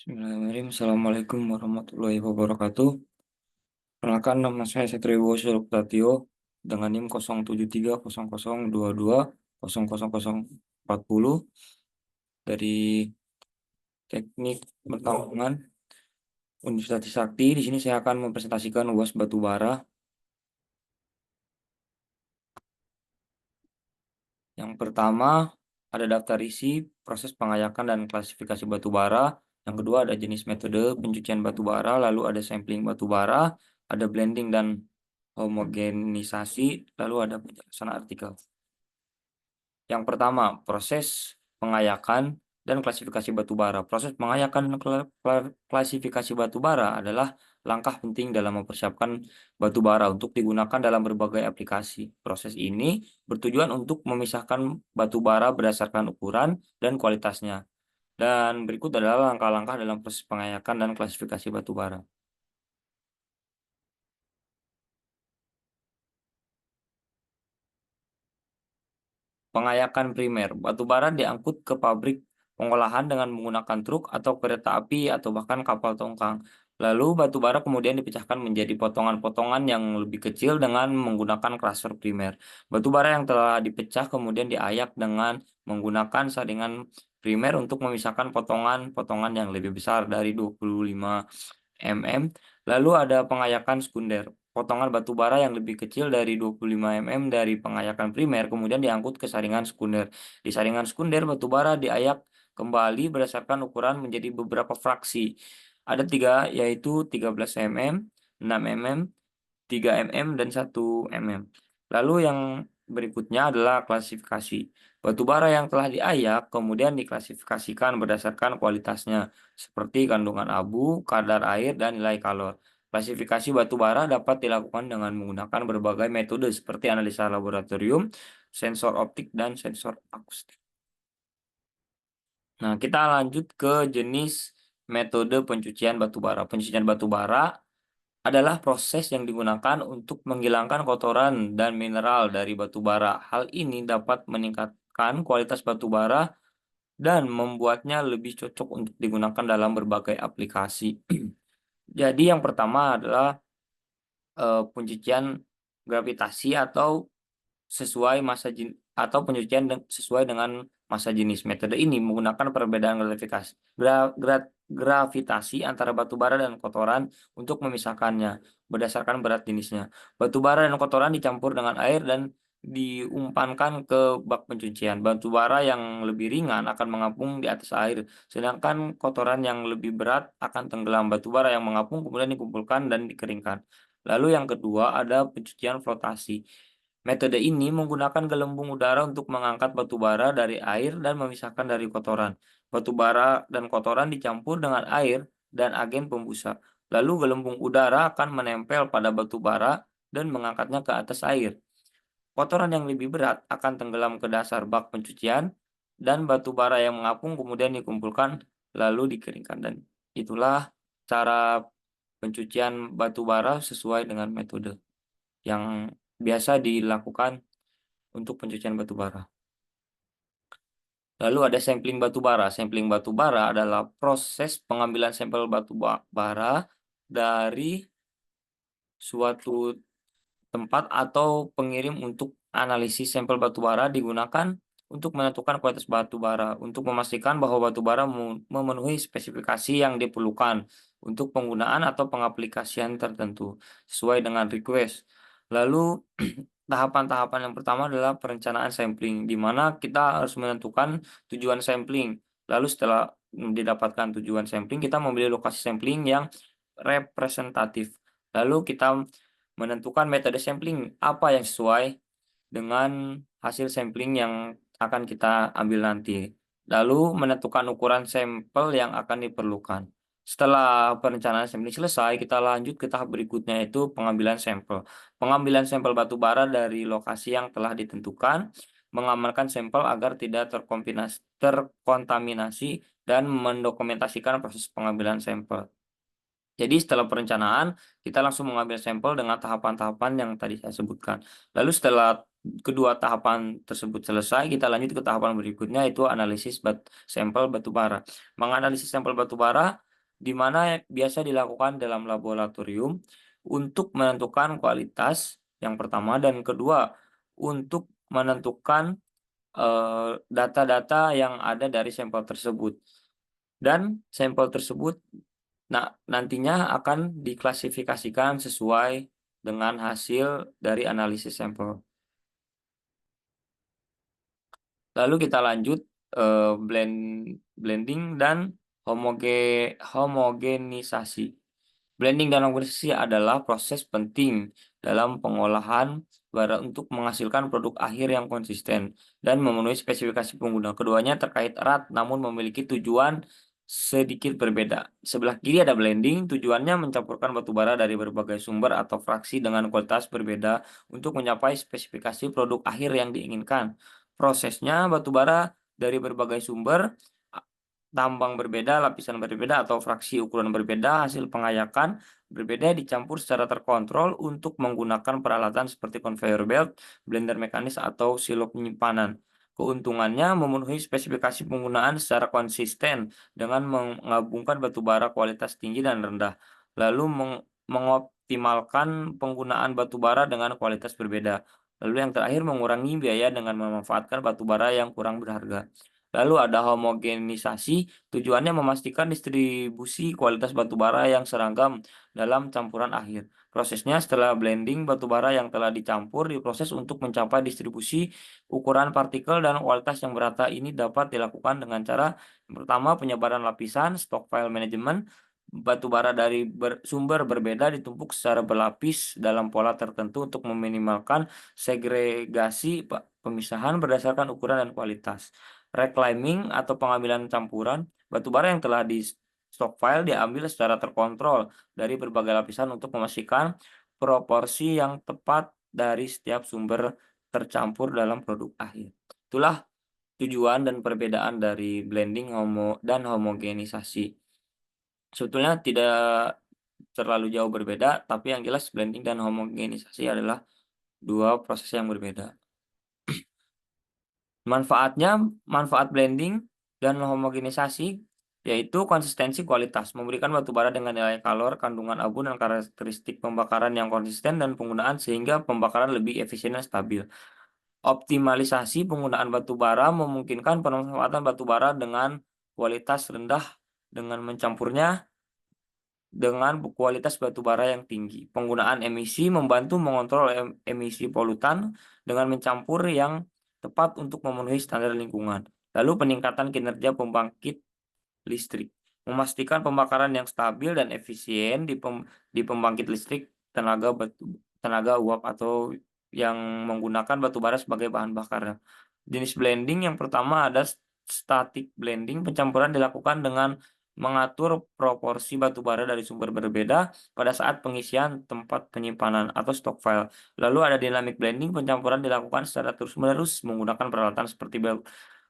Bismillahirrahmanirrahim. Assalamualaikum warahmatullahi wabarakatuh. Perkenalkan, nama saya Setrio Suluktatio dengan NIM 073002200040 dari Teknik Pertambangan Universitas Trisakti. Di sini saya akan mempresentasikan UAS batubara. Yang pertama ada daftar isi, proses pengayakan dan klasifikasi batubara. Yang kedua ada jenis metode pencucian batubara, lalu ada sampling batubara, ada blending dan homogenisasi, lalu ada penjelasan artikel. Yang pertama, proses pengayakan dan klasifikasi batubara. Proses pengayakan dan klasifikasi batubara adalah langkah penting dalam mempersiapkan batubara untuk digunakan dalam berbagai aplikasi. Proses ini bertujuan untuk memisahkan batubara berdasarkan ukuran dan kualitasnya. Dan berikut adalah langkah-langkah dalam proses pengayakan dan klasifikasi batubara. Pengayakan primer. Batubara diangkut ke pabrik pengolahan dengan menggunakan truk atau kereta api atau bahkan kapal tongkang. Lalu batubara kemudian dipecahkan menjadi potongan-potongan yang lebih kecil dengan menggunakan crusher primer. Batubara yang telah dipecah kemudian diayak dengan menggunakan saringan primer untuk memisahkan potongan-potongan yang lebih besar dari 25 mm. Lalu ada pengayakan sekunder. Potongan batu bara yang lebih kecil dari 25 mm dari pengayakan primer kemudian diangkut ke saringan sekunder. Di saringan sekunder batu bara diayak kembali berdasarkan ukuran menjadi beberapa fraksi. Ada tiga, yaitu 13 mm, 6 mm, 3 mm, dan 1 mm. Lalu yang berikutnya adalah klasifikasi. Batu bara yang telah diayak kemudian diklasifikasikan berdasarkan kualitasnya, seperti kandungan abu, kadar air, dan nilai kalor. Klasifikasi batu bara dapat dilakukan dengan menggunakan berbagai metode seperti analisa laboratorium, sensor optik, dan sensor akustik. Nah, kita lanjut ke jenis metode pencucian batu bara. Pencucian batu bara adalah proses yang digunakan untuk menghilangkan kotoran dan mineral dari batu bara. Hal ini dapat meningkatkan kualitas batu bara dan membuatnya lebih cocok untuk digunakan dalam berbagai aplikasi. Jadi yang pertama adalah pencucian gravitasi atau sesuai masa atau pencucian sesuai dengan masa jenis. Metode ini menggunakan perbedaan gravitasi antara batu bara dan kotoran untuk memisahkannya berdasarkan berat jenisnya. Batu bara dan kotoran dicampur dengan air dan diumpankan ke bak pencucian. Batu bara yang lebih ringan akan mengapung di atas air, sedangkan kotoran yang lebih berat akan tenggelam. Batu bara yang mengapung kemudian dikumpulkan dan dikeringkan. Lalu yang kedua ada pencucian flotasi. Metode ini menggunakan gelembung udara untuk mengangkat batu bara dari air dan memisahkan dari kotoran. Batu bara dan kotoran dicampur dengan air dan agen pembusa. Lalu gelembung udara akan menempel pada batu bara dan mengangkatnya ke atas air. Kotoran yang lebih berat akan tenggelam ke dasar bak pencucian dan batu bara yang mengapung kemudian dikumpulkan lalu dikeringkan. Dan itulah cara pencucian batu bara sesuai dengan metode yang biasa dilakukan untuk pencucian batu bara. Lalu ada sampling batu bara. Sampling batu bara adalah proses pengambilan sampel batu bara dari suatu tempat atau pengirim untuk analisis sampel batu bara digunakan untuk menentukan kualitas batu bara, untuk memastikan bahwa batu bara memenuhi spesifikasi yang diperlukan untuk penggunaan atau pengaplikasian tertentu sesuai dengan request. Lalu tahapan-tahapan yang pertama adalah perencanaan sampling, di mana kita harus menentukan tujuan sampling. Lalu setelah didapatkan tujuan sampling, kita memilih lokasi sampling yang representatif. Lalu kita menentukan metode sampling apa yang sesuai dengan hasil sampling yang akan kita ambil nanti. Lalu menentukan ukuran sampel yang akan diperlukan. Setelah perencanaan sampling selesai, kita lanjut ke tahap berikutnya, yaitu pengambilan sampel. Pengambilan sampel batu bara dari lokasi yang telah ditentukan, mengamankan sampel agar tidak terkontaminasi, dan mendokumentasikan proses pengambilan sampel. Jadi setelah perencanaan, kita langsung mengambil sampel dengan tahapan-tahapan yang tadi saya sebutkan. Lalu setelah kedua tahapan tersebut selesai, kita lanjut ke tahapan berikutnya, yaitu analisis sampel batu bara. Menganalisis sampel batu bara di mana biasa dilakukan dalam laboratorium untuk menentukan kualitas yang pertama, dan kedua untuk menentukan data-data yang ada dari sampel tersebut. Dan sampel tersebut nantinya akan diklasifikasikan sesuai dengan hasil dari analisis sampel. Lalu kita lanjut, blending dan homogenisasi. Blending dan homogenisasi adalah proses penting dalam pengolahan bara untuk menghasilkan produk akhir yang konsisten dan memenuhi spesifikasi pengguna. Keduanya terkait erat namun memiliki tujuan sedikit berbeda. Sebelah kiri ada blending, tujuannya mencampurkan batu bara dari berbagai sumber atau fraksi dengan kualitas berbeda untuk mencapai spesifikasi produk akhir yang diinginkan. Prosesnya batu bara dari berbagai sumber, tambang berbeda, lapisan berbeda, atau fraksi ukuran berbeda, hasil pengayakan berbeda dicampur secara terkontrol untuk menggunakan peralatan seperti conveyor belt, blender mekanis, atau silok penyimpanan. Keuntungannya memenuhi spesifikasi penggunaan secara konsisten dengan menggabungkan batu bara kualitas tinggi dan rendah, lalu mengoptimalkan penggunaan batu bara dengan kualitas berbeda. Lalu yang terakhir mengurangi biaya dengan memanfaatkan batu bara yang kurang berharga. Lalu ada homogenisasi, tujuannya memastikan distribusi kualitas batu bara yang seragam dalam campuran akhir. Prosesnya setelah blending, batu bara yang telah dicampur diproses untuk mencapai distribusi ukuran partikel dan kualitas yang merata. Ini dapat dilakukan dengan cara yang pertama, penyebaran lapisan, stockpile management. Batu bara dari sumber berbeda ditumpuk secara berlapis dalam pola tertentu untuk meminimalkan segregasi pemisahan berdasarkan ukuran dan kualitas. Reclaiming atau pengambilan campuran, batu bara yang telah di stockpile diambil secara terkontrol dari berbagai lapisan untuk memastikan proporsi yang tepat dari setiap sumber tercampur dalam produk akhir. Itulah tujuan dan perbedaan dari blending dan homogenisasi. Sebetulnya tidak terlalu jauh berbeda, tapi yang jelas blending dan homogenisasi adalah dua proses yang berbeda. Manfaat blending dan homogenisasi yaitu konsistensi kualitas, memberikan batu bara dengan nilai kalor, kandungan abu, dan karakteristik pembakaran yang konsisten dan penggunaan sehingga pembakaran lebih efisien dan stabil. Optimalisasi penggunaan batu bara memungkinkan pemanfaatan batu bara dengan kualitas rendah dengan mencampurnya dengan kualitas batu bara yang tinggi. Penggunaan emisi membantu mengontrol emisi polutan dengan mencampur yang tepat untuk memenuhi standar lingkungan. Lalu peningkatan kinerja pembangkit listrik, memastikan pembakaran yang stabil dan efisien di pembangkit listrik tenaga uap atau yang menggunakan batu bara sebagai bahan bakar. Jenis blending yang pertama ada static blending, pencampuran dilakukan dengan mengatur proporsi batu bara dari sumber berbeda pada saat pengisian tempat penyimpanan atau stockpile. Lalu ada dynamic blending, pencampuran dilakukan secara terus-menerus menggunakan peralatan seperti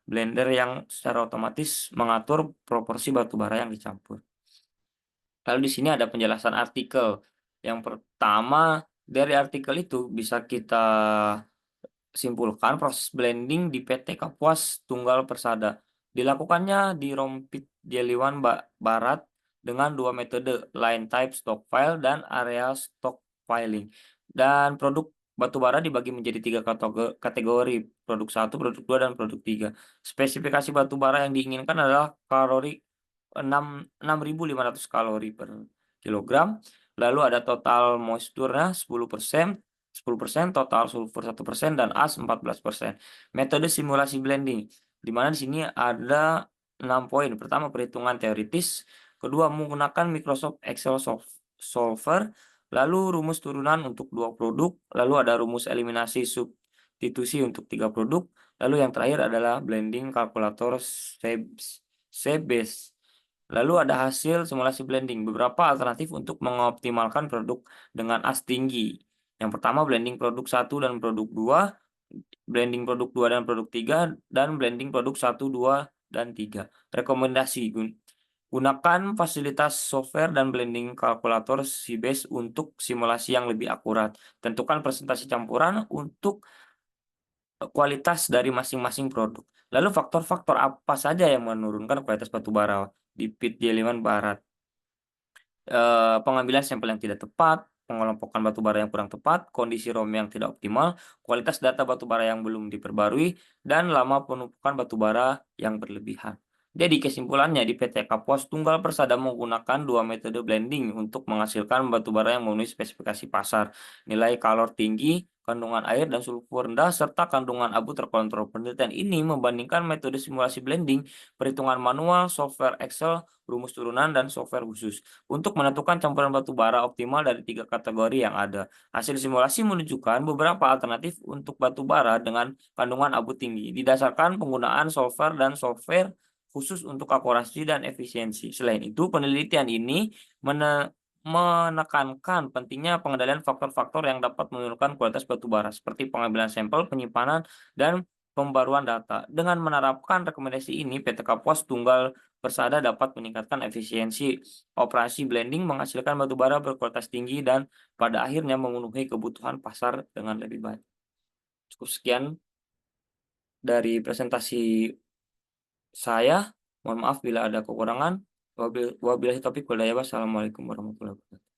blender yang secara otomatis mengatur proporsi batu bara yang dicampur. Lalu di sini ada penjelasan artikel. Yang pertama, dari artikel itu bisa kita simpulkan proses blending di PT Kapuas Tunggal Persada. Dilakukannya di Rompit Jeliwan Barat dengan dua metode, line type stockpile dan area stockpiling. Dan produk batubara dibagi menjadi tiga kategori, produk 1, produk 2, dan produk 3. Spesifikasi batubara yang diinginkan adalah kalori 6.500 kalori per kilogram. Lalu ada total moisture-nya 10%, total sulfur 1%, dan as 14%. Metode simulasi blending, di mana di sini ada 6 poin. Pertama, perhitungan teoritis. Kedua, menggunakan Microsoft Excel Solver. Lalu rumus turunan untuk 2 produk. Lalu ada rumus eliminasi substitusi untuk 3 produk. Lalu yang terakhir adalah blending kalkulator Sebes. Lalu ada hasil simulasi blending, beberapa alternatif untuk mengoptimalkan produk dengan as tinggi. Yang pertama, blending produk 1 dan produk 2, blending produk 2 dan produk 3, dan blending produk 1, 2, dan 3. Rekomendasi, gunakan fasilitas software dan blending kalkulator Sybase untuk simulasi yang lebih akurat. Tentukan presentasi campuran untuk kualitas dari masing-masing produk. Lalu faktor-faktor apa saja yang menurunkan kualitas batu bara di Pit Jeliman Barat? pengambilan sampel yang tidak tepat, pengelompokan batu bara yang kurang tepat, kondisi ROM yang tidak optimal, kualitas data batu bara yang belum diperbarui, dan lama penumpukan batu bara yang berlebihan. Jadi kesimpulannya di PT Kapuas Tunggal Persada menggunakan dua metode blending untuk menghasilkan batu bara yang memenuhi spesifikasi pasar. Nilai kalor tinggi, kandungan air dan sulfur rendah, serta kandungan abu terkontrol. Penelitian ini membandingkan metode simulasi blending, perhitungan manual, software Excel, rumus turunan, dan software khusus untuk menentukan campuran batu bara optimal dari tiga kategori yang ada. Hasil simulasi menunjukkan beberapa alternatif untuk batu bara dengan kandungan abu tinggi, didasarkan penggunaan software khusus untuk akurasi dan efisiensi. Selain itu, penelitian ini menekankan pentingnya pengendalian faktor-faktor yang dapat menurunkan kualitas batu bara, seperti pengambilan sampel, penyimpanan, dan pembaruan data. Dengan menerapkan rekomendasi ini, PT Kapuas Tunggal Persada dapat meningkatkan efisiensi operasi blending, menghasilkan batu bara berkualitas tinggi, dan pada akhirnya memenuhi kebutuhan pasar dengan lebih baik. Cukup sekian dari presentasi saya. Mohon maaf bila ada kekurangan. Wabillahi taufiq wal hidayah. Wassalamualaikum warahmatullahi wabarakatuh.